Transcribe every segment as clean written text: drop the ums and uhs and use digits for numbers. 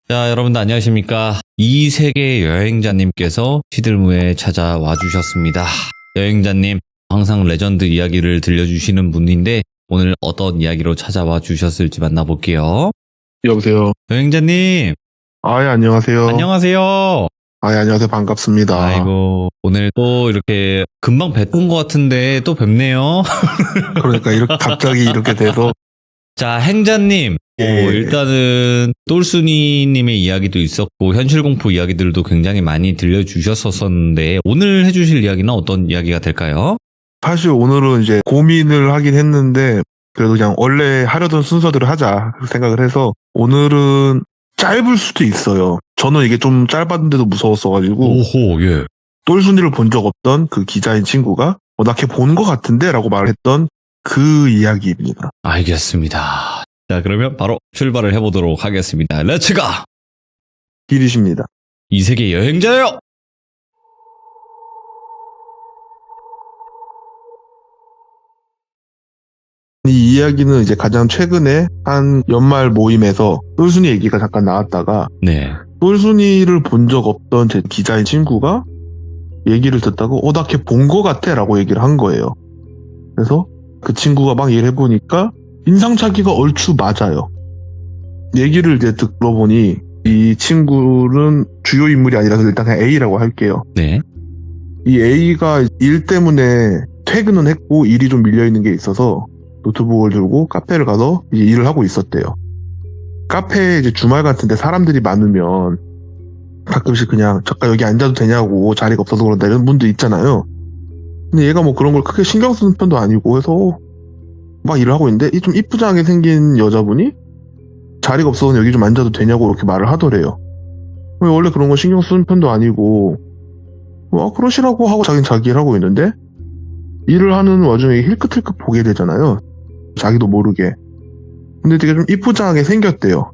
자, 여러분들 안녕하십니까? 이 세계 여행자님께서 시들무에 찾아와 주셨습니다. 여행자님, 항상 레전드 이야기를 들려주시는 분인데 오늘 어떤 이야기로 찾아와 주셨을지 만나볼게요. 여보세요. 여행자님, 아, 예, 안녕하세요. 안녕하세요. 아, 예, 안녕하세요. 반갑습니다. 아이고, 오늘 또 이렇게 금방 뵀던 것 같은데 또 뵙네요. 그러니까 이렇게 갑자기 이렇게 돼서 자, 행자님. 예. 일단은 똘순이님의 이야기도 있었고 현실공포 이야기들도 굉장히 많이 들려주셨었는데 오늘 해주실 이야기는 어떤 이야기가 될까요? 사실 오늘은 이제 고민을 하긴 했는데 그래도 그냥 원래 하려던 순서대로 하자 생각을 해서 오늘은 짧을 수도 있어요. 저는 이게 좀 짧았는데도 무서웠어가지고 오호, 예. 똘순이를 본 적 없던 그 기자인 친구가 나 걔 본 것 같은데? 라고 말을 했던 그 이야기입니다. 알겠습니다. 자, 그러면 바로 출발을 해보도록 하겠습니다. 렛츠가! 길이십니다. 이 세계 여행자요! 이 이야기는 이제 가장 최근에 한 연말 모임에서 똘순이 얘기가 잠깐 나왔다가 네. 똘순이를 본 적 없던 제 기자인 친구가 얘기를 듣다고 나 걔 본 거 같아 라고 얘기를 한 거예요. 그래서 그 친구가 막 얘기를 해보니까 인상착의가 얼추 맞아요. 얘기를 이제 들어보니 이 친구는 주요 인물이 아니라서 일단 그냥 A라고 할게요. 네. 이 A가 일 때문에 퇴근은 했고 일이 좀 밀려있는 게 있어서 노트북을 들고 카페를 가서 이제 일을 하고 있었대요. 카페에 이제 주말 같은데 사람들이 많으면 가끔씩 그냥 잠깐 여기 앉아도 되냐고 자리가 없어서 그런다 이런 분도 있잖아요. 근데 얘가 뭐 그런 걸 크게 신경 쓰는 편도 아니고 해서 막 일을 하고 있는데 이 좀 이쁘장하게 생긴 여자분이 자리가 없어서 여기 좀 앉아도 되냐고 이렇게 말을 하더래요. 원래 그런 거 신경 쓰는 편도 아니고 그러시라고 하고 자기는 자기 일을 하고 있는데 일을 하는 와중에 힐끗힐끗 보게 되잖아요. 자기도 모르게. 근데 되게 좀 이쁘장하게 생겼대요.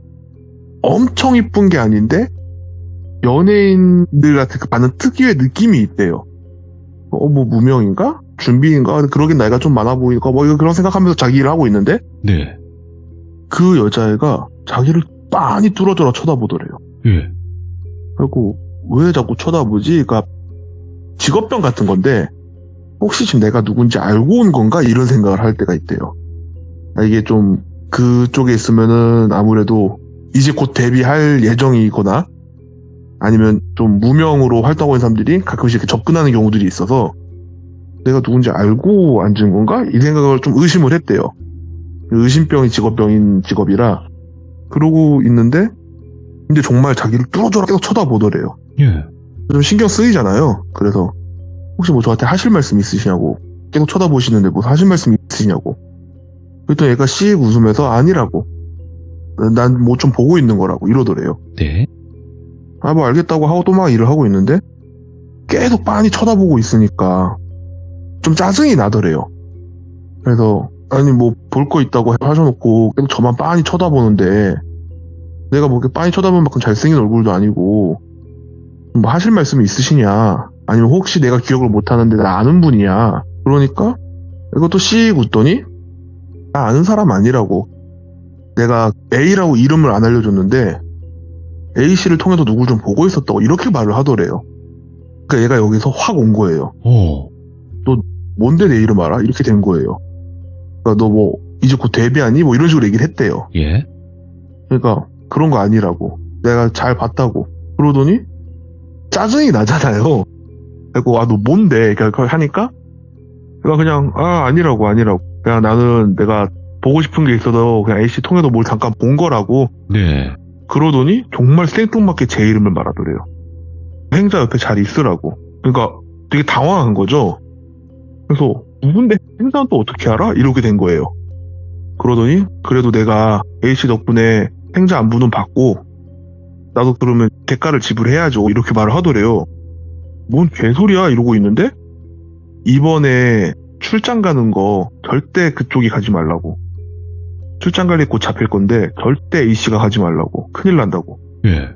엄청 이쁜 게 아닌데 연예인들한테 받는 특유의 느낌이 있대요. 뭐 무명인가? 준비인가? 그러긴 나이가 좀 많아 보이니까 그런 생각하면서 자기 일을 하고 있는데 네. 그 여자애가 자기를 빤히 뚫어져라 쳐다보더래요. 예. 그리고 왜 자꾸 쳐다보지? 그러니까 직업병 같은 건데 혹시 지금 내가 누군지 알고 온 건가? 이런 생각을 할 때가 있대요. 이게 좀 그쪽에 있으면은 아무래도 이제 곧 데뷔할 예정이거나 아니면 좀 무명으로 활동하고 있는 사람들이 가끔씩 이렇게 접근하는 경우들이 있어서 내가 누군지 알고 앉은 건가? 이 생각을 좀 의심을 했대요. 의심병이 직업병인 직업이라 그러고 있는데 근데 정말 자기를 뚫어져라 계속 쳐다보더래요. 예. 좀 신경 쓰이잖아요. 그래서 혹시 뭐 저한테 하실 말씀 있으시냐고 계속 쳐다보시는데 뭐 하실 말씀 있으시냐고 그랬더니 얘가 씩 웃으면서 아니라고 난 뭐 좀 보고 있는 거라고 이러더래요. 네. 뭐 알겠다고 하고 또 막 일을 하고 있는데 계속 빤히 쳐다보고 있으니까 좀 짜증이 나더래요. 그래서 아니 뭐 볼 거 있다고 하셔놓고 계속 저만 빤히 쳐다보는데 내가 뭐 이렇게 빤히 쳐다보는 만큼 잘생긴 얼굴도 아니고 뭐 하실 말씀이 있으시냐 아니면 혹시 내가 기억을 못하는데 나 아는 분이야 그러니까 이것도 씩 웃더니 나 아는 사람 아니라고 내가 A라고 이름을 안 알려줬는데 A씨를 통해서 누굴 좀 보고 있었다고 이렇게 말을 하더래요. 그러니까 얘가 여기서 확 온 거예요. 너 뭔데 내 이름 알아? 이렇게 된 거예요. 그러니까 너 뭐 이제 곧 데뷔하니? 뭐 이런 식으로 얘기를 했대요. 예. 그러니까 그런 거 아니라고 내가 잘 봤다고 그러더니 짜증이 나잖아요. 그래서 너 뭔데? 그러니까 하니까 내가 그냥 아니라고 그냥 나는 내가 보고 싶은 게 있어서 그냥 A씨 통해서 뭘 잠깐 본 거라고. 네. 그러더니 정말 생뚱맞게 제 이름을 말하더래요. 행자 옆에 잘 있으라고. 그러니까 되게 당황한 거죠. 그래서 누군데 행자는 또 어떻게 알아? 이렇게 된 거예요. 그러더니 그래도 내가 A씨 덕분에 행자 안부는 받고 나도 그러면 대가를 지불해야죠. 이렇게 말을 하더래요. 뭔 개소리야 이러고 있는데 이번에 출장 가는 거 절대 그쪽이 가지 말라고. 출장 갈 일 곧 잡힐 건데 절대 A씨가 가지 말라고. 큰일 난다고. 예.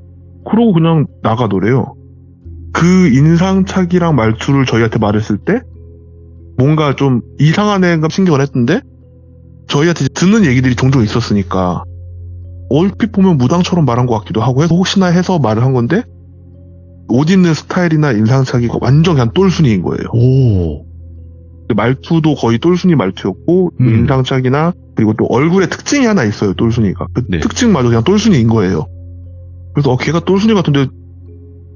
그러고 그냥 나가더래요. 그 인상착의랑 말투를 저희한테 말했을 때 뭔가 좀 이상한 애가 신경을 했던데 저희한테 듣는 얘기들이 종종 있었으니까 얼핏 보면 무당처럼 말한 것 같기도 하고 해서 혹시나 해서 말을 한 건데 옷 입는 스타일이나 인상착의가 완전 그냥 똘순이인 거예요. 오. 말투도 거의 똘순이 말투였고 인상착의나 그리고 또 얼굴에 특징이 하나 있어요. 똘순이가. 그 네. 특징마저 그냥 똘순이인 거예요. 그래서 걔가 똘순이 같은데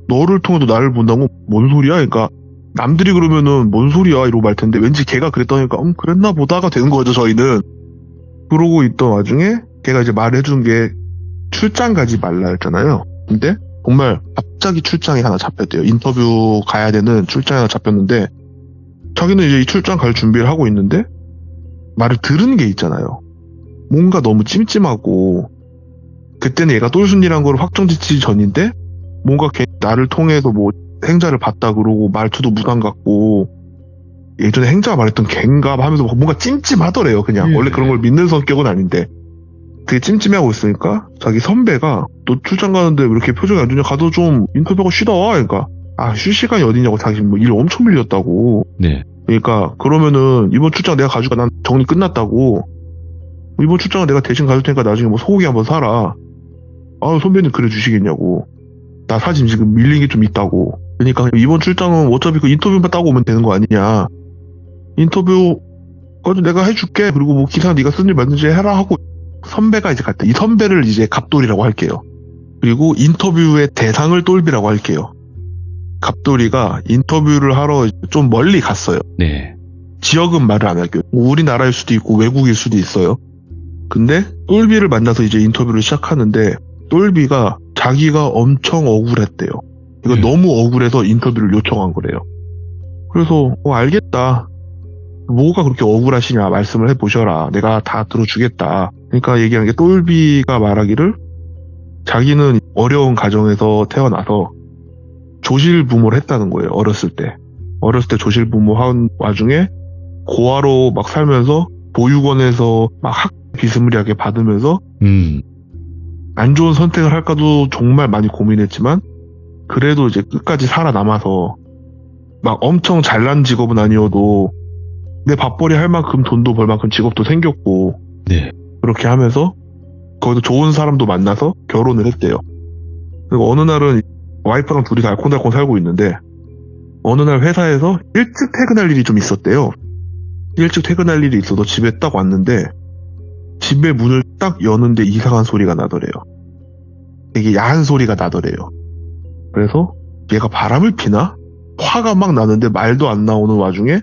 너를 통해서 나를 본다고? 뭔 소리야? 그러니까 남들이 그러면은 뭔 소리야 이러고 말 텐데 왠지 걔가 그랬다니까 그랬나 보다가 되는 거죠. 저희는. 그러고 있던 와중에 걔가 이제 말해준 게 출장 가지 말라 했잖아요. 근데 정말 갑자기 출장이 하나 잡혔대요. 인터뷰 가야 되는 출장이 하나 잡혔는데 자기는 이제 이 출장 갈 준비를 하고 있는데 말을 들은 게 있잖아요. 뭔가 너무 찜찜하고 그때는 얘가 똘순이란 걸 확정짓기 전인데 뭔가 걔 나를 통해서 뭐 행자를 봤다 그러고 말투도 무당 같고 예전에 행자가 말했던 걘가 하면서 뭔가 찜찜하더래요. 그냥 예. 원래 그런 걸 믿는 성격은 아닌데 되게 찜찜해하고 있으니까 자기 선배가 너 출장 가는데 왜 이렇게 표정이 안 좋냐 가도 좀 인터뷰하고 쉬다 와. 그러니까 쉴 시간이 어디냐고 자기 뭐 일 엄청 밀렸다고. 네. 그러니까 그러면은 이번 출장 내가 가져가 난 정리 끝났다고. 이번 출장은 내가 대신 가줄 테니까 나중에 뭐 소고기 한번 사라. 선배님 그래 주시겠냐고. 나 사실 지금 밀린 게 좀 있다고. 그러니까 이번 출장은 어차피 그 인터뷰만 따고 오면 되는 거 아니냐. 인터뷰 까지 내가 해줄게. 그리고 뭐 기사 네가 쓴 일 맞는지 해라 하고 선배가 이제 갔다. 이 선배를 이제 갑돌이라고 할게요. 그리고 인터뷰의 대상을 똘비라고 할게요. 갑돌이가 인터뷰를 하러 좀 멀리 갔어요. 네. 지역은 말을 안 할게요. 우리나라일 수도 있고 외국일 수도 있어요. 근데 똘비를 만나서 이제 인터뷰를 시작하는데 똘비가 자기가 엄청 억울했대요. 이거 너무 억울해서 인터뷰를 요청한 거래요. 그래서 알겠다. 뭐가 그렇게 억울하시냐 말씀을 해보셔라. 내가 다 들어주겠다. 그러니까 얘기하는 게 똘비가 말하기를 자기는 어려운 가정에서 태어나서 조실부모를 했다는 거예요. 어렸을 때 조실부모 한 와중에 고아로 막 살면서 보육원에서 막 학 비스무리하게 받으면서 안 좋은 선택을 할까도 정말 많이 고민했지만 그래도 이제 끝까지 살아남아서 막 엄청 잘난 직업은 아니어도 내 밥벌이 할 만큼 돈도 벌 만큼 직업도 생겼고 네. 그렇게 하면서 거기서 좋은 사람도 만나서 결혼을 했대요. 그리고 어느 날은 와이프랑 둘이 알콩달콩 살고 있는데 어느 날 회사에서 일찍 퇴근할 일이 좀 있었대요. 일찍 퇴근할 일이 있어서 집에 딱 왔는데 집의 문을 딱 여는데 이상한 소리가 나더래요. 되게 야한 소리가 나더래요. 그래서 얘가 바람을 피나? 화가 막 나는데 말도 안 나오는 와중에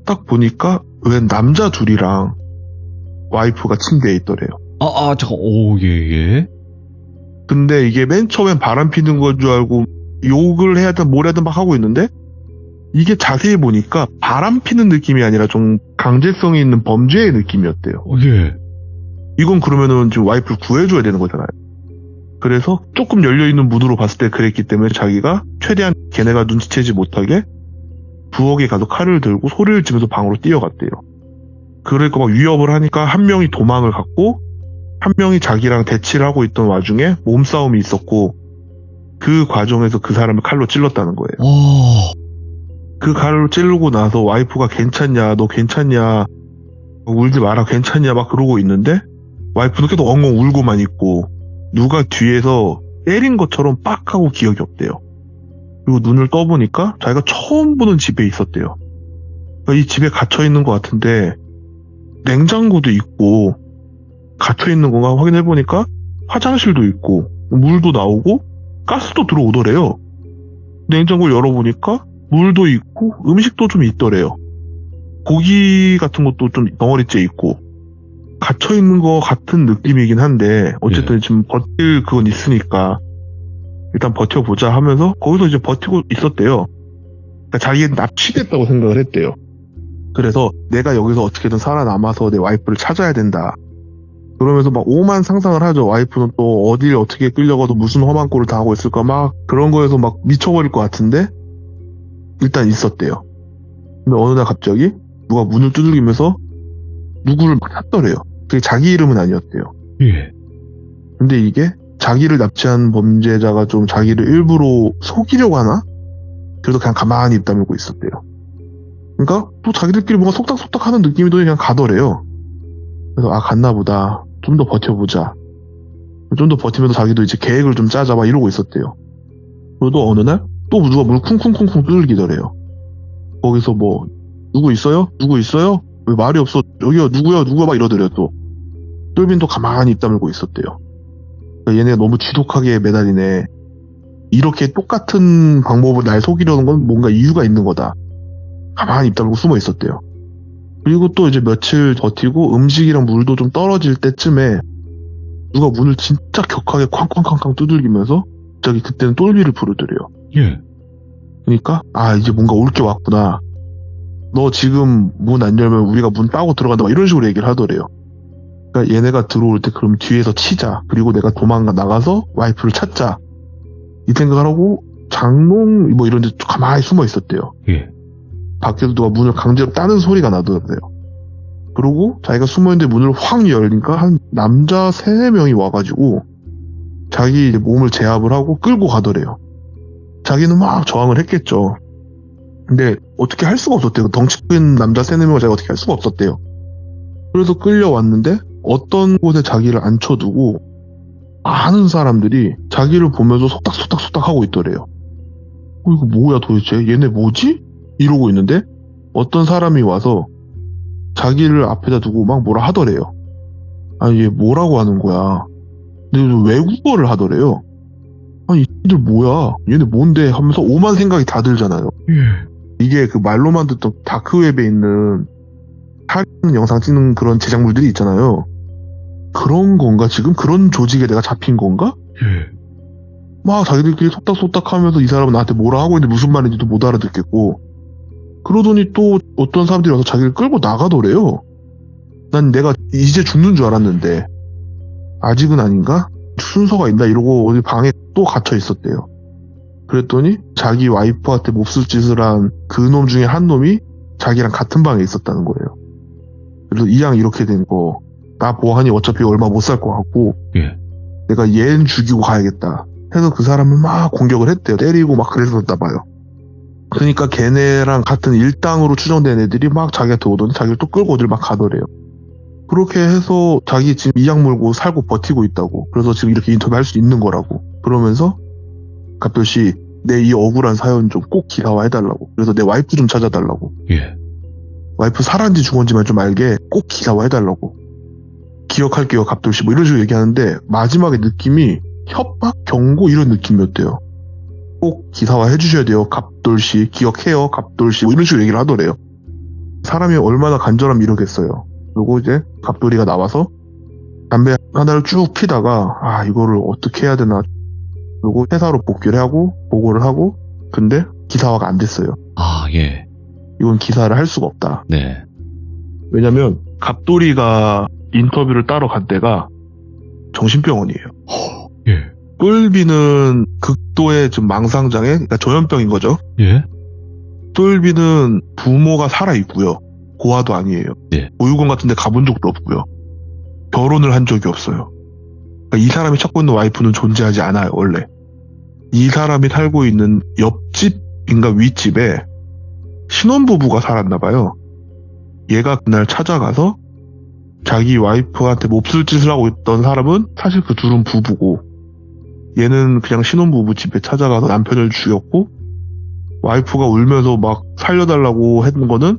딱 보니까 웬 남자 둘이랑 와이프가 침대에 있더래요. 잠깐, 예. 근데 이게 맨 처음엔 바람 피는 건 줄 알고 욕을 해야 되든 뭘 해야든 막 하고 있는데 이게 자세히 보니까 바람 피는 느낌이 아니라 좀 강제성이 있는 범죄의 느낌이었대요. 예. 이건 그러면은 지금 와이프를 구해줘야 되는 거잖아요. 그래서 조금 열려있는 문으로 봤을 때 그랬기 때문에 자기가 최대한 걔네가 눈치채지 못하게 부엌에 가서 칼을 들고 소리를 지면서 방으로 뛰어갔대요. 그러니까 막 위협을 하니까 한 명이 도망을 갔고 한 명이 자기랑 대치를 하고 있던 와중에 몸싸움이 있었고 그 과정에서 그 사람을 칼로 찔렀다는 거예요. 그 칼로 찌르고 나서 와이프가 괜찮냐 너 괜찮냐 울지 마라 괜찮냐 막 그러고 있는데 와이프는 계속 엉엉 울고만 있고 누가 뒤에서 때린 것처럼 빡 하고 기억이 없대요. 그리고 눈을 떠보니까 자기가 처음 보는 집에 있었대요. 그러니까 이 집에 갇혀있는 것 같은데 냉장고도 있고 갇혀있는 건가 확인해보니까 화장실도 있고 물도 나오고 가스도 들어오더래요. 냉장고를 열어보니까 물도 있고 음식도 좀 있더래요. 고기 같은 것도 좀 덩어리째 있고 갇혀있는 것 같은 느낌이긴 한데 어쨌든 지금 버틸 그건 있으니까 일단 버텨보자 하면서 거기서 이제 버티고 있었대요. 그러니까 자기는 납치됐다고 생각을 했대요. 그래서 내가 여기서 어떻게든 살아남아서 내 와이프를 찾아야 된다. 그러면서 막 오만 상상을 하죠. 와이프는 또 어딜 어떻게 끌려가도 무슨 험한 꼴을 당하고 있을까 막 그런 거에서 막 미쳐버릴 것 같은데 일단 있었대요. 근데 어느 날 갑자기 누가 문을 두들기면서 누구를 막 찾더래요. 그게 자기 이름은 아니었대요. 예. 근데 이게 자기를 납치한 범죄자가 좀 자기를 일부러 속이려고 하나? 그래도 그냥 가만히 입 다물고 있었대요. 그러니까 또 자기들끼리 뭔가 속닥속닥 하는 느낌이 또 그냥 가더래요. 그래서 갔나 보다. 좀 더 버텨보자. 좀 더 버티면서 자기도 이제 계획을 좀 짜자 막 이러고 있었대요. 그리고 또 어느 날 또 누가 물 쿵쿵쿵쿵 두들기더래요. 거기서 뭐 누구 있어요? 누구 있어요? 왜 말이 없어? 여기요 누구요? 누구 막 이러더래요 또. 똘빈도 가만히 입 다물고 있었대요. 그러니까 얘네가 너무 지독하게 매달리네. 이렇게 똑같은 방법으로 날 속이려는 건 뭔가 이유가 있는 거다. 가만히 입 다물고 숨어 있었대요. 그리고 또 이제 며칠 버티고 음식이랑 물도 좀 떨어질 때쯤에 누가 문을 진짜 격하게 쾅쾅쾅쾅 두들기면서 갑자기 그때는 똘비를 부르더래요. 예. 그러니까 이제 뭔가 올 게 왔구나. 너 지금 문 안 열면 우리가 문 따고 들어간다 막 이런 식으로 얘기를 하더래요. 그러니까 얘네가 들어올 때 그럼 뒤에서 치자. 그리고 내가 도망가 나가서 와이프를 찾자. 이 생각을 하고 장롱 뭐 이런 데 가만히 숨어 있었대요. 예. 밖에서 누가 문을 강제로 따는 소리가 나더래요. 그러고 자기가 숨어있는데 문을 확 열니까 한 남자 3-4명이 와가지고 자기 이제 몸을 제압을 하고 끌고 가더래요. 자기는 막 저항을 했겠죠. 근데 어떻게 할 수가 없었대요. 덩치 큰 남자 3-4명을 자기가 어떻게 할 수가 없었대요. 그래서 끌려왔는데 어떤 곳에 자기를 앉혀두고 많은 사람들이 자기를 보면서 속닥속닥속닥 하고 있더래요. 이거 뭐야 도대체? 얘네 뭐지? 이러고 있는데 어떤 사람이 와서 자기를 앞에다 두고 막 뭐라 하더래요. 얘 뭐라고 하는 거야? 근데 외국어를 하더래요. 이들 뭐야? 얘네 뭔데? 하면서 오만 생각이 다 들잖아요. 이게 그 말로만 듣던 다크웹에 있는 살인 영상 찍는 그런 제작물들이 있잖아요. 그런 건가? 지금 그런 조직에 내가 잡힌 건가? 막 자기들끼리 속닥속닥 하면서 이 사람은 나한테 뭐라 하고 있는데 무슨 말인지도 못 알아듣겠고, 그러더니 또 어떤 사람들이 와서 자기를 끌고 나가더래요. 난 내가 이제 죽는 줄 알았는데 아직은 아닌가? 순서가 있나? 이러고 어디 방에 또 갇혀 있었대요. 그랬더니 자기 와이프한테 몹쓸 짓을 한 그놈 중에 한 놈이 자기랑 같은 방에 있었다는 거예요. 그래서 이왕 이렇게 된 거 나 보아하니 어차피 얼마 못 살 것 같고 내가 얘는 죽이고 가야겠다 해서 그 사람을 막 공격을 했대요. 때리고 막 그랬었나 봐요. 그러니까 걔네랑 같은 일당으로 추정된 애들이 막 자기한테 오더니 자기를 또 끌고 어딜 막 가더래요. 그렇게 해서 자기 지금 이악 물고 살고 버티고 있다고. 그래서 지금 이렇게 인터뷰할 수 있는 거라고. 그러면서 갑돌씨 내 이 억울한 사연 좀 꼭 기사화해달라고. 그래서 내 와이프 좀 찾아달라고. 와이프 살았는지 죽었는지만 좀 알게 꼭 기사화해달라고. 기억할게요 갑돌씨 뭐 이런 식으로 얘기하는데 마지막에 느낌이 협박, 경고 이런 느낌이었대요. 꼭 기사화 해주셔야 돼요 갑돌씨. 기억해요 갑돌씨 뭐 이런 식으로 얘기를 하더래요. 사람이 얼마나 간절하면 이러겠어요. 그리고 이제 갑돌이가 나와서 담배 하나를 쭉 피다가 이거를 어떻게 해야 되나. 그리고 회사로 복귀를 하고 보고를 하고, 근데 기사화가 안 됐어요. 예. 이건 기사를 할 수가 없다. 네. 왜냐면 갑돌이가 인터뷰를 따러 간 데가 정신병원이에요. 똘비는 극도의 좀 망상장애, 그러니까 조현병인 거죠. 똘비는 부모가 살아있고요. 고아도 아니에요. 보육원 같은 데 가본 적도 없고요. 결혼을 한 적이 없어요. 그러니까 이 사람이 찾고 있는 와이프는 존재하지 않아요, 원래. 이 사람이 살고 있는 옆집인가 윗집에 신혼부부가 살았나 봐요. 얘가 그날 찾아가서 자기 와이프한테 몹쓸 짓을 하고 있던 사람은 사실 그 둘은 부부고, 얘는 그냥 신혼부부 집에 찾아가서 남편을 죽였고, 와이프가 울면서 막 살려달라고 했던 거는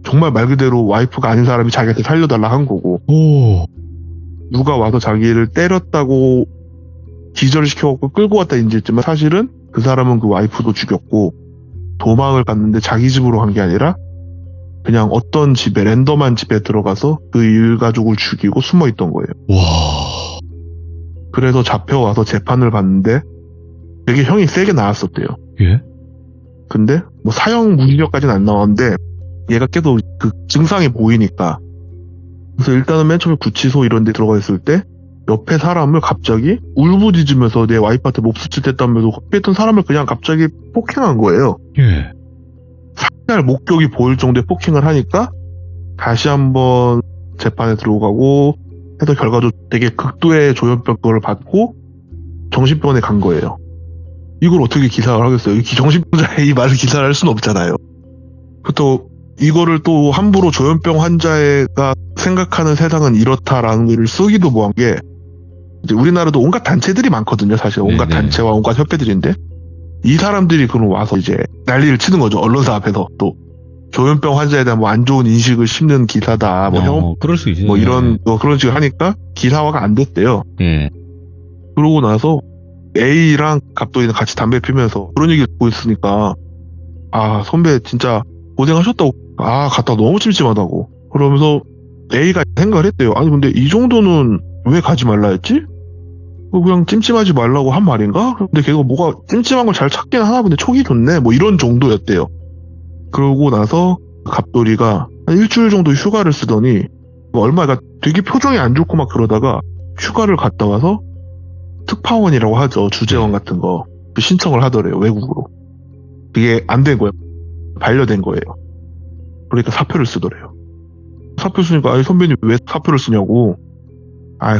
정말 말 그대로 와이프가 아닌 사람이 자기한테 살려달라 한 거고, 누가 와서 자기를 때렸다고 기절시켜갖고 끌고 왔다 인지했지만 사실은 그 사람은 그 와이프도 죽였고 도망을 갔는데 자기 집으로 간 게 아니라 그냥 어떤 집에, 랜덤한 집에 들어가서 그 일가족을 죽이고 숨어 있던 거예요. 그래서 잡혀와서 재판을 받는데 되게 형이 세게 나왔었대요. 근데 뭐 사형 무기력까지는 안 나왔는데 얘가 계속 그 증상이 보이니까, 그래서 일단은 맨 처음에 구치소 이런 데 들어가 있을 때 옆에 사람을 갑자기 울부짖으면서 내 와이프한테 몹쓸 짓 했다면서 했던 사람을 그냥 갑자기 폭행한 거예요. 살할 목격이 보일 정도의 폭행을 하니까 다시 한번 재판에 들어가고 해서 결과적으로 되게 극도의 조현병을 받고 정신병원에 간 거예요. 이걸 어떻게 기사를 하겠어요? 정신병자의 이 말을 기사를 할 수는 없잖아요. 또 이거를 또 함부로 조현병 환자가 생각하는 세상은 이렇다라는 걸 쓰기도 뭐한 게, 이제 우리나라도 온갖 단체들이 많거든요. 사실 온갖 네네. 단체와 온갖 협회들인데 이 사람들이 그럼 와서 이제 난리를 치는 거죠. 언론사 앞에서 또 조현병 환자에 대한 뭐 안 좋은 인식을 심는 기사다. 뭐 형, 그럴 수 있어요. 뭐 이런 뭐 그런 식으로 하니까 기사화가 안 됐대요. 예. 그러고 나서 A랑 갑돌이는 같이 담배 피면서 그런 얘기를 듣고 있으니까 아 선배 진짜 고생하셨다고 갔다 너무 찜찜하다고 그러면서 A가 생각을 했대요. 아니 근데 이 정도는 왜 가지 말라 했지? 그냥 찜찜하지 말라고 한 말인가? 근데 걔가 뭐가 찜찜한 걸 잘 찾긴 하나 본데 촉이 좋네 뭐 이런 정도였대요. 그러고 나서 갑돌이가 한 일주일 정도 휴가를 쓰더니 뭐 얼마가 되게 표정이 안 좋고 막 그러다가 휴가를 갔다 와서 특파원이라고 하죠. 주재원 같은 거 신청을 하더래요. 외국으로. 그게 안 된 거예요. 반려된 거예요. 그러니까 사표를 쓰더래요. 사표 쓰니까 아니 선배님 왜 사표를 쓰냐고.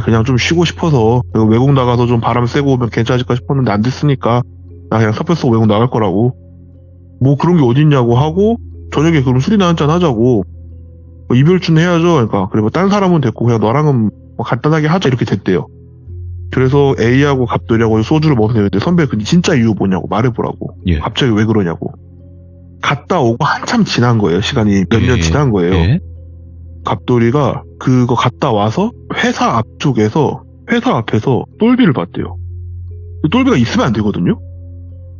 그냥 좀 쉬고 싶어서 외국 나가서 좀 바람 쐬고 오면 괜찮을까 싶었는데 안 됐으니까 나 그냥 사표 쓰고 외국 나갈 거라고. 뭐 그런 게 어딨냐고 하고 저녁에 그럼 술이나 한잔 하자고. 뭐 이별준 해야죠. 그러니까 그래 뭐 딴 사람은 됐고 그냥 너랑은 뭐 간단하게 하자 이렇게 됐대요. 그래서 A하고 갑돌이하고 소주를 먹었는데 선배 그 진짜 이유 뭐냐고 말해보라고. 예. 갑자기 왜 그러냐고. 갔다 오고 한참 지난 거예요. 시간이 몇 년 지난 거예요. 예. 갑돌이가 그거 갔다 와서 회사 앞에서 똘비를 봤대요. 똘비가 있으면 안 되거든요.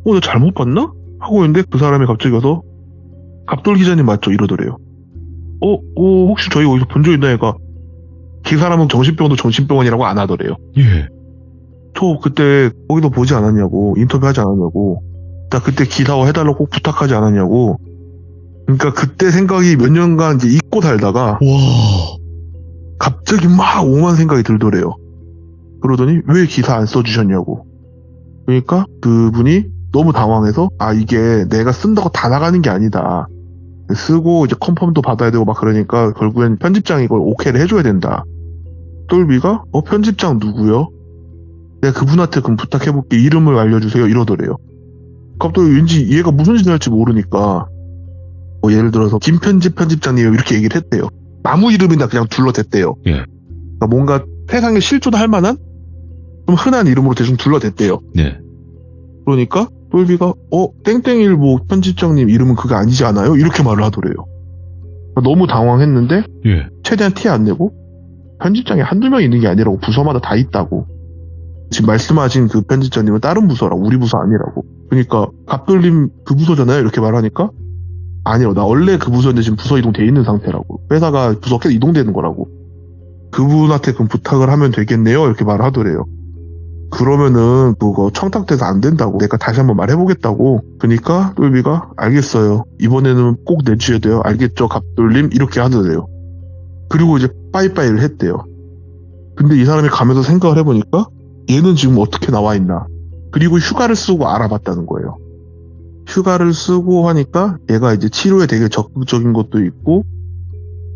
나 잘못 봤나? 하고 있는데 그 사람이 갑자기 와서 갑돌 기자님 맞죠? 이러더래요. 혹시 저희 어디서 본 적 있나니까 그 사람은 정신병원도 정신병원이라고 안 하더래요. 예. 저 그때 거기서 보지 않았냐고, 인터뷰하지 않았냐고, 나 그때 기사화 해달라고 꼭 부탁하지 않았냐고. 그러니까 그때 생각이 몇 년간 이제 잊고 살다가 와. 갑자기 막 오만 생각이 들더래요. 그러더니 왜 기사 안 써주셨냐고. 그러니까 그분이 너무 당황해서 이게 내가 쓴다고 다 나가는 게 아니다. 쓰고 이제 컨펌도 받아야 되고 막 그러니까 결국엔 편집장이 이걸 오케이를 해줘야 된다. 똘비가 편집장 누구요? 내가 그분한테 그럼 부탁해볼게. 이름을 알려주세요. 이러더래요. 갑자기 왠지 얘가 무슨 짓을 할지 모르니까 뭐 예를 들어서 김편집 편집장님 이렇게 얘기를 했대요. 아무 이름이나 그냥 둘러댔대요. 예. 그러니까 뭔가 세상에 실존할 만한 좀 흔한 이름으로 대충 둘러댔대요. 네. 그러니까 똘비가 땡땡일보 편집장님 이름은 그게 아니지 않아요? 이렇게 말을 하더래요. 너무 당황했는데 예. 최대한 티 안 내고 편집장이 한두 명 있는 게 아니라고 부서마다 다 있다고. 지금 말씀하신 그 편집장님은 다른 부서라고 우리 부서 아니라고. 그러니까 갑돌님 그 부서잖아요 이렇게 말하니까 아니요 나 원래 그 부서인데 지금 부서 이동돼 있는 상태라고. 회사가 부서 계속 이동되는 거라고. 그분한테 그럼 부탁을 하면 되겠네요 이렇게 말을 하더래요. 그러면은 그거 청탁돼서 안 된다고 내가 다시 한번 말해보겠다고. 그러니까 똘비가 알겠어요 이번에는 꼭 내주셔야 돼요 알겠죠 갑돌님 이렇게 하더래요. 그리고 이제 빠이빠이를 했대요. 근데 이 사람이 가면서 생각을 해보니까 얘는 지금 어떻게 나와 있나. 그리고 휴가를 쓰고 알아봤다는 거예요. 휴가를 쓰고 하니까 얘가 이제 치료에 되게 적극적인 것도 있고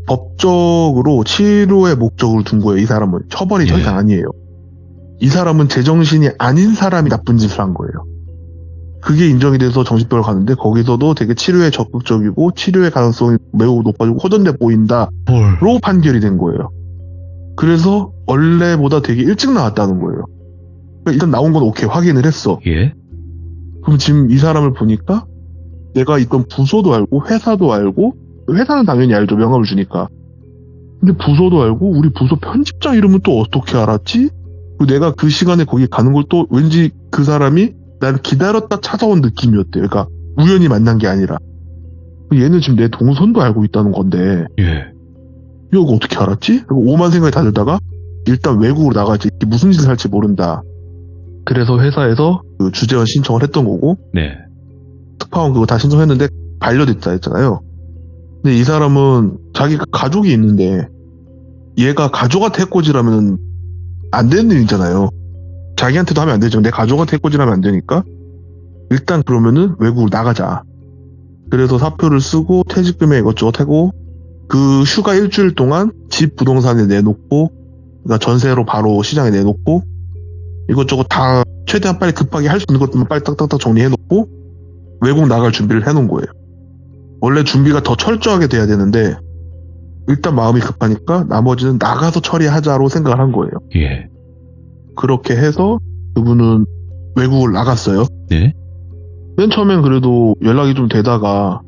법적으로 치료의 목적을 둔 거예요. 이 사람은 처벌이 더 이상 아니에요. 이 사람은 제정신이 아닌 사람이 나쁜 짓을 한 거예요. 그게 인정이 돼서 정신병을 가는데 거기서도 되게 치료에 적극적이고 치료의 가능성이 매우 높아지고 호전돼 보인다로 판결이 된 거예요. 그래서 원래보다 되게 일찍 나왔다는 거예요. 그러니까 일단 나온 건 오케이 확인을 했어. 예. 그럼 지금 이 사람을 보니까 내가 있던 부서도 알고 회사도 알고 회사는 당연히 알죠 명함을 주니까. 근데 부서도 알고 우리 부서 편집장 이름은 또 어떻게 알았지? 그리고 내가 그 시간에 거기 가는 걸 또 왠지 그 사람이 나를 기다렸다 찾아온 느낌이었대요. 그러니까 우연히 만난 게 아니라. 얘는 지금 내 동선도 알고 있다는 건데 예. 이거 어떻게 알았지? 그리고 오만 생각이 다 들다가 일단 외국으로 나가지 무슨 짓을 할지 모른다. 그래서 회사에서 그 주재원 신청을 했던 거고 네. 특파원 그거 다 신청했는데 반려됐다 했잖아요. 근데 이 사람은 자기가 가족이 있는데 얘가 가족한테 해코지라면 안 되는 일이잖아요. 자기한테도 하면 안 되죠. 내 가족한테 해코지라면 안 되니까 일단 그러면은 외국으로 나가자. 그래서 사표를 쓰고 퇴직금에 이것저것 하고 그 휴가 일주일 동안 집 부동산에 내놓고 그러니까 전세로 바로 시장에 내놓고 이것저것 다 최대한 빨리 급하게 할 수 있는 것들만 빨리 딱딱딱 정리해놓고 외국 나갈 준비를 해놓은 거예요. 원래 준비가 더 철저하게 돼야 되는데 일단 마음이 급하니까 나머지는 나가서 처리하자로 생각을 한 거예요. 예. 그렇게 해서 그분은 외국을 나갔어요. 네. 맨 처음엔 그래도 연락이 좀 되다가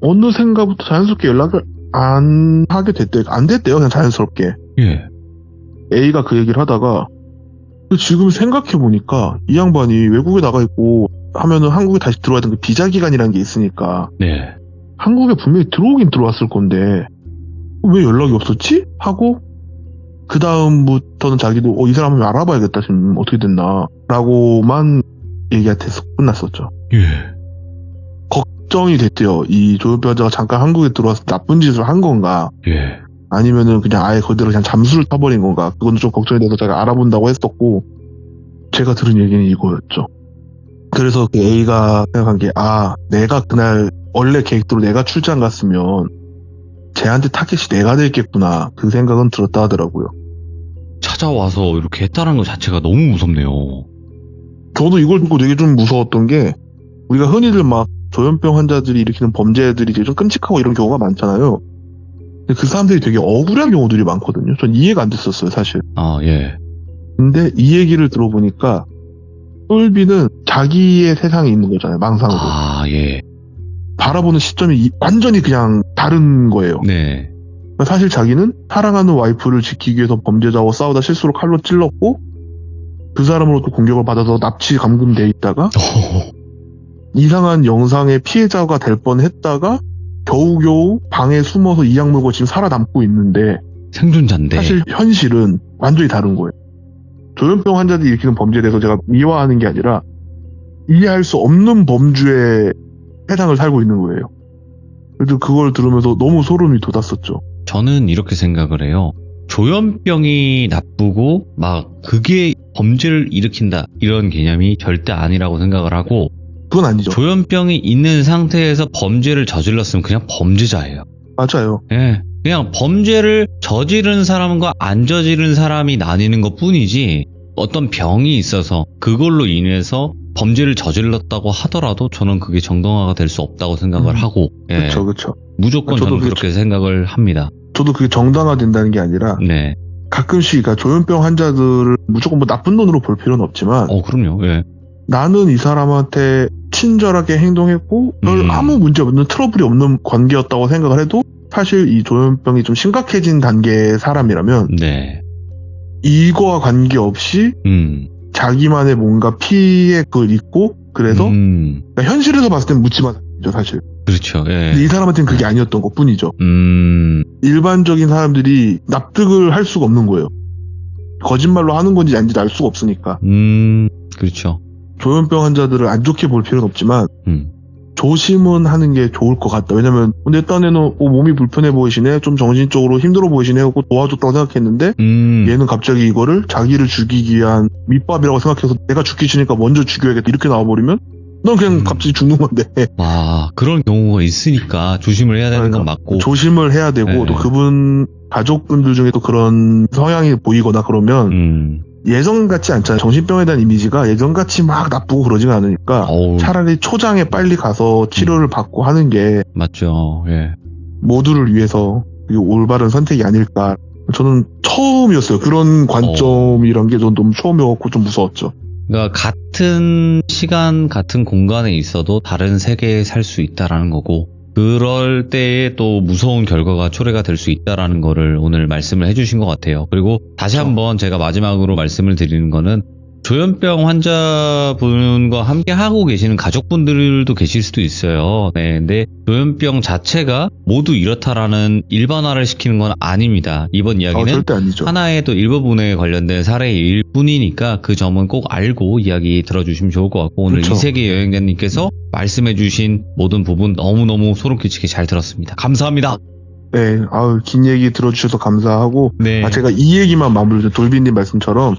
어느샌가부터 자연스럽게 연락을 안 하게 됐대요. 안 됐대요. 그냥 자연스럽게. 예. A가 그 얘기를 하다가 지금 생각해보니까 이 양반이 외국에 나가 있고 하면은 한국에 다시 들어와야 되는 그 비자 기간이라는 게 있으니까 네. 한국에 분명히 들어오긴 들어왔을 건데 왜 연락이 없었지? 하고 그 다음부터는 자기도 이 사람을 알아봐야겠다 지금 어떻게 됐나 라고만 얘기한테 끝났었죠. 예. 걱정이 됐대요. 이 조현병 환자가 잠깐 한국에 들어와서 나쁜 짓을 한 건가 예. 아니면은 그냥 아예 그대로 그냥 잠수를 타버린 건가 그건 좀 걱정이 돼서 제가 알아본다고 했었고 제가 들은 얘기는 이거였죠. 그래서 그 A가 생각한 게 내가 그날 원래 계획대로 내가 출장 갔으면 쟤한테 타겟이 내가 됐겠구나 그 생각은 들었다 하더라고요. 찾아와서 이렇게 했다는 것 자체가 너무 무섭네요. 저도 이걸 듣고 되게 좀 무서웠던 게 우리가 흔히들 막 조현병 환자들이 일으키는 범죄들이 되게 좀 끔찍하고 이런 경우가 많잖아요. 근데 그 사람들이 되게 억울한 경우들이 많거든요. 전 이해가 안 됐었어요 사실. 예. 근데 이 얘기를 들어보니까 똘비는 자기의 세상에 있는 거잖아요. 망상으로. 예. 바라보는 시점이 완전히 그냥 다른 거예요. 네. 사실 자기는 사랑하는 와이프를 지키기 위해서 범죄자와 싸우다 실수로 칼로 찔렀고 그 사람으로부터 공격을 받아서 납치 감금돼 있다가 이상한 영상의 피해자가 될 뻔했다가 겨우겨우 방에 숨어서 이 약물고 지금 살아남고 있는데 생존자인데. 사실 현실은 완전히 다른 거예요. 조현병 환자들이 일으키는 범죄에 대해서 제가 미화하는 게 아니라 이해할 수 없는 범주의 세상을 살고 있는 거예요. 그래서 그걸 들으면서 너무 소름이 돋았었죠. 저는 이렇게 생각을 해요. 조현병이 나쁘고 막 그게 범죄를 일으킨다 이런 개념이 절대 아니라고 생각을 하고 그건 아니죠. 조현병이 있는 상태에서 범죄를 저질렀으면 그냥 범죄자예요. 맞아요. 예. 그냥 범죄를 저지른 사람과 안 저지른 사람이 나뉘는 것 뿐이지 어떤 병이 있어서 그걸로 인해서 범죄를 저질렀다고 하더라도 저는 그게 정당화가 될 수 없다고 생각을 하고 그렇죠. 무조건 저도 저는 그렇게 생각을 합니다. 저도 그게 정당화된다는 게 아니라 네. 가끔씩 그러니까 조현병 환자들을 무조건 뭐 나쁜 놈으로 볼 필요는 없지만 그럼요. 예. 나는 이 사람한테 친절하게 행동했고 별 아무 문제 없는 트러블이 없는 관계였다고 생각을 해도 사실 이 조현병이 좀 심각해진 단계의 사람이라면 네. 이거와 관계없이 자기만의 뭔가 피해를 있고 그래서 그러니까 현실에서 봤을 땐 묻지마 사실. 그렇죠. 예. 근데 이 사람한테는 그게 아니었던 것 뿐이죠. 일반적인 사람들이 납득을 할 수가 없는 거예요. 거짓말로 하는 건지 아닌지 알 수가 없으니까. 그렇죠. 조현병 환자들을 안 좋게 볼 필요는 없지만 조심은 하는 게 좋을 것 같다. 왜냐면 내 딴에는 몸이 불편해 보이시네, 좀 정신적으로 힘들어 보이시네 하고 도와줬다고 생각했는데 얘는 갑자기 이거를 자기를 죽이기 위한 밑밥이라고 생각해서 내가 죽기 싫으니까 먼저 죽여야겠다 이렇게 나와버리면 넌 그냥 갑자기 죽는 건데. 그런 경우가 있으니까 조심을 해야 되는 건 맞고. 조심을 해야 되고 또 그분 가족분들 중에 또 그런 성향이 보이거나 그러면 예전 같지 않잖아요. 정신병에 대한 이미지가 예전 같이 막 나쁘고 그러지가 않으니까 차라리 초장에 빨리 가서 치료를 받고 하는 게 맞죠. 예. 모두를 위해서 올바른 선택이 아닐까. 저는 처음이었어요. 그런 관점이란 게 전 너무 처음이었고 좀 무서웠죠. 그러니까 같은 시간, 같은 공간에 있어도 다른 세계에 살 수 있다라는 거고 그럴 때에 또 무서운 결과가 초래가 될 수 있다라는 거를 오늘 말씀을 해주신 것 같아요. 그리고 다시 한번 제가 마지막으로 말씀을 드리는 거는 조현병 환자분과 함께 하고 계시는 가족분들도 계실 수도 있어요. 네, 근데 조현병 자체가 모두 이렇다라는 일반화를 시키는 건 아닙니다. 이번 이야기는 절대 아니죠. 하나의 또 일부분에 관련된 사례일 뿐이니까 그 점은 꼭 알고 이야기 들어주시면 좋을 것 같고 오늘 이세계 여행자님께서 말씀해주신 모든 부분 너무너무 소름 끼치게 잘 들었습니다. 감사합니다. 네, 긴 얘기 들어주셔서 감사하고 네. 제가 이 얘기만 마무리로 돌비님 말씀처럼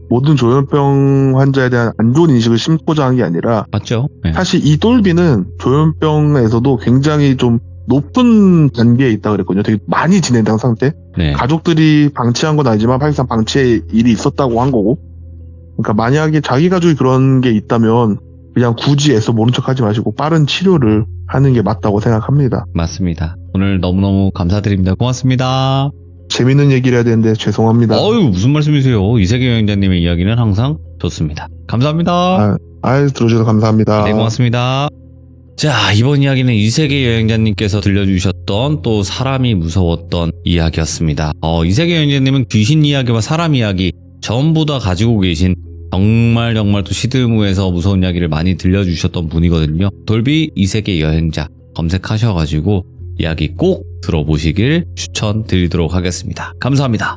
모든 조현병 환자에 대한 안 좋은 인식을 심고자 한 게 아니라 맞죠? 네. 사실 이 똘비는 조현병에서도 굉장히 좀 높은 단계에 있다 그랬거든요. 되게 많이 진행된 상태. 네. 가족들이 방치한 건 아니지만 사실상 방치의 일이 있었다고 한 거고. 그러니까 만약에 자기 가족이 그런 게 있다면 그냥 굳이 애써 모른 척하지 마시고 빠른 치료를 하는 게 맞다고 생각합니다. 맞습니다. 오늘 너무너무 감사드립니다. 고맙습니다. 재밌는 얘기를 해야 되는데 죄송합니다. 어유 무슨 말씀이세요? 이세계 여행자님의 이야기는 항상 좋습니다. 감사합니다. 들어주셔서 감사합니다. 네, 고맙습니다. 자, 이번 이야기는 이세계 여행자님께서 들려주셨던 또 사람이 무서웠던 이야기였습니다. 이세계 여행자님은 귀신 이야기와 사람 이야기 전부 다 가지고 계신 정말 또 시드무에서 무서운 이야기를 많이 들려주셨던 분이거든요. 돌비 이세계 여행자 검색하셔가지고 이야기 꼭 들어보시길 추천드리도록 하겠습니다. 감사합니다.